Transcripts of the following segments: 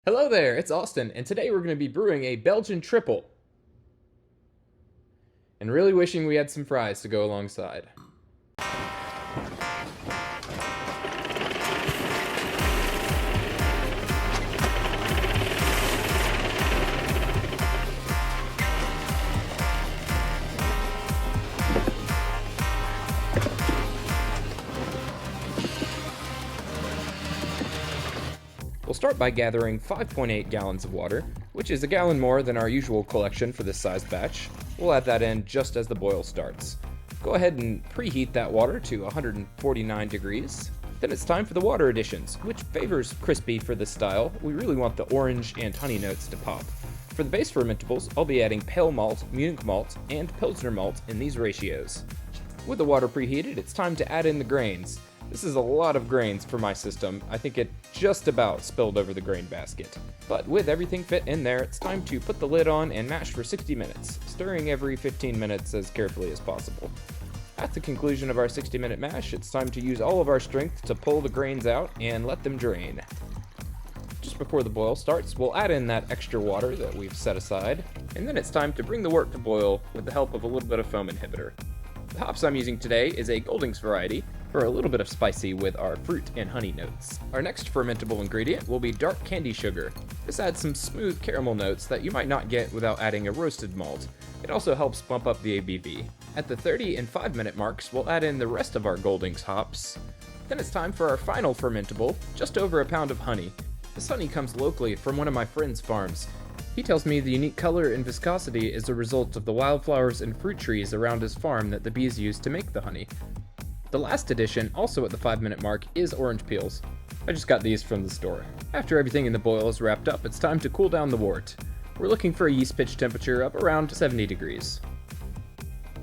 Hello there, it's Austin, and today we're going to be brewing a Belgian Tripel. And really wishing we had some fries to go alongside. We'll start by gathering 5.8 gallons of water, which is a gallon more than our usual collection for this size batch. We'll add that in just as the boil starts. Go ahead and preheat that water to 149 degrees. Then it's time for the water additions, which favors crispy for this style. We really want the orange and honey notes to pop. For the base fermentables, I'll be adding pale malt, Munich malt, and Pilsner malt in these ratios. With the water preheated, it's time to add in the grains. This is a lot of grains for my system. I think it just about spilled over the grain basket. But with everything fit in there, it's time to put the lid on and mash for 60 minutes, stirring every 15 minutes as carefully as possible. At the conclusion of our 60-minute mash, it's time to use all of our strength to pull the grains out and let them drain. Just before the boil starts, we'll add in that extra water that we've set aside, and then it's time to bring the wort to boil with the help of a little bit of foam inhibitor. The hops I'm using today is a Goldings variety for a little bit of spicy with our fruit and honey notes. Our next fermentable ingredient will be dark candy sugar. This adds some smooth caramel notes that you might not get without adding a roasted malt. It also helps bump up the ABV. At the 30 and 5-minute marks, we'll add in the rest of our Goldings hops. Then it's time for our final fermentable, just over a pound of honey. This honey comes locally from one of my friend's farms. He tells me the unique color and viscosity is a result of the wildflowers and fruit trees around his farm that the bees use to make the honey. The last addition, also at the 5-minute mark, is orange peels. I just got these from the store. After everything in the boil is wrapped up, it's time to cool down the wort. We're looking for a yeast pitch temperature of around 70 degrees.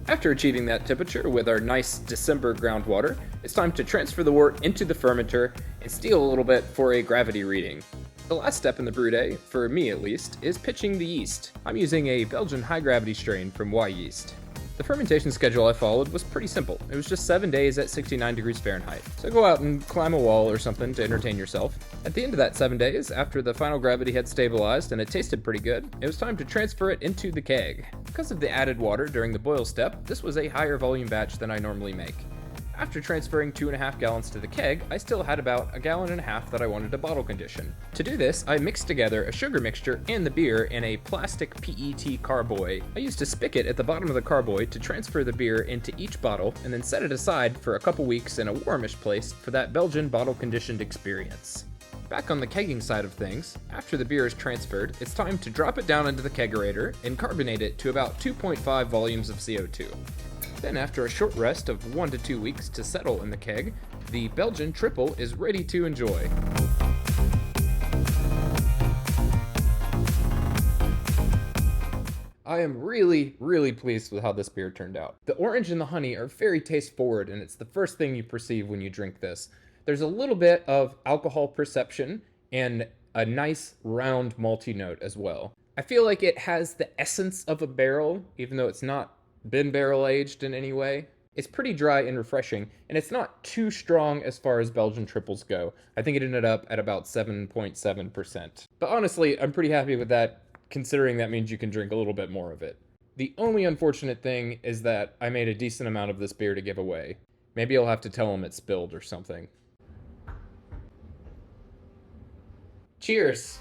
After achieving that temperature with our nice December groundwater, it's time to transfer the wort into the fermenter and steal a little bit for a gravity reading. The last step in the brew day, for me at least, is pitching the yeast. I'm using a Belgian high gravity strain from Y Yeast. The fermentation schedule I followed was pretty simple. It was just 7 days at 69 degrees Fahrenheit. So go out and climb a wall or something to entertain yourself. At the end of that 7 days, after the final gravity had stabilized and it tasted pretty good, it was time to transfer it into the keg. Because of the added water during the boil step, this was a higher volume batch than I normally make. After transferring 2.5 gallons to the keg, I still had about 1.5 gallons that I wanted to bottle condition. To do this, I mixed together a sugar mixture and the beer in a plastic PET carboy. I used a spigot at the bottom of the carboy to transfer the beer into each bottle and then set it aside for a couple weeks in a warmish place for that Belgian bottle conditioned experience. Back on the kegging side of things, after the beer is transferred, it's time to drop it down into the kegerator and carbonate it to about 2.5 volumes of CO2. Then after a short rest of 1 to 2 weeks to settle in the keg, the Belgian Tripel is ready to enjoy. I am really pleased with how this beer turned out. The orange and the honey are very taste forward, and it's the first thing you perceive when you drink this. There's a little bit of alcohol perception and a nice round malty note as well. I feel like it has the essence of a barrel, even though it's not been barrel aged in any way. It's pretty dry and refreshing, and it's not too strong as far as Belgian triples go. I think it ended up at about 7.7%. But honestly, I'm pretty happy with that, considering that means you can drink a little bit more of it. The only unfortunate thing is that I made a decent amount of this beer to give away. Maybe I'll have to tell them it spilled or something. Cheers!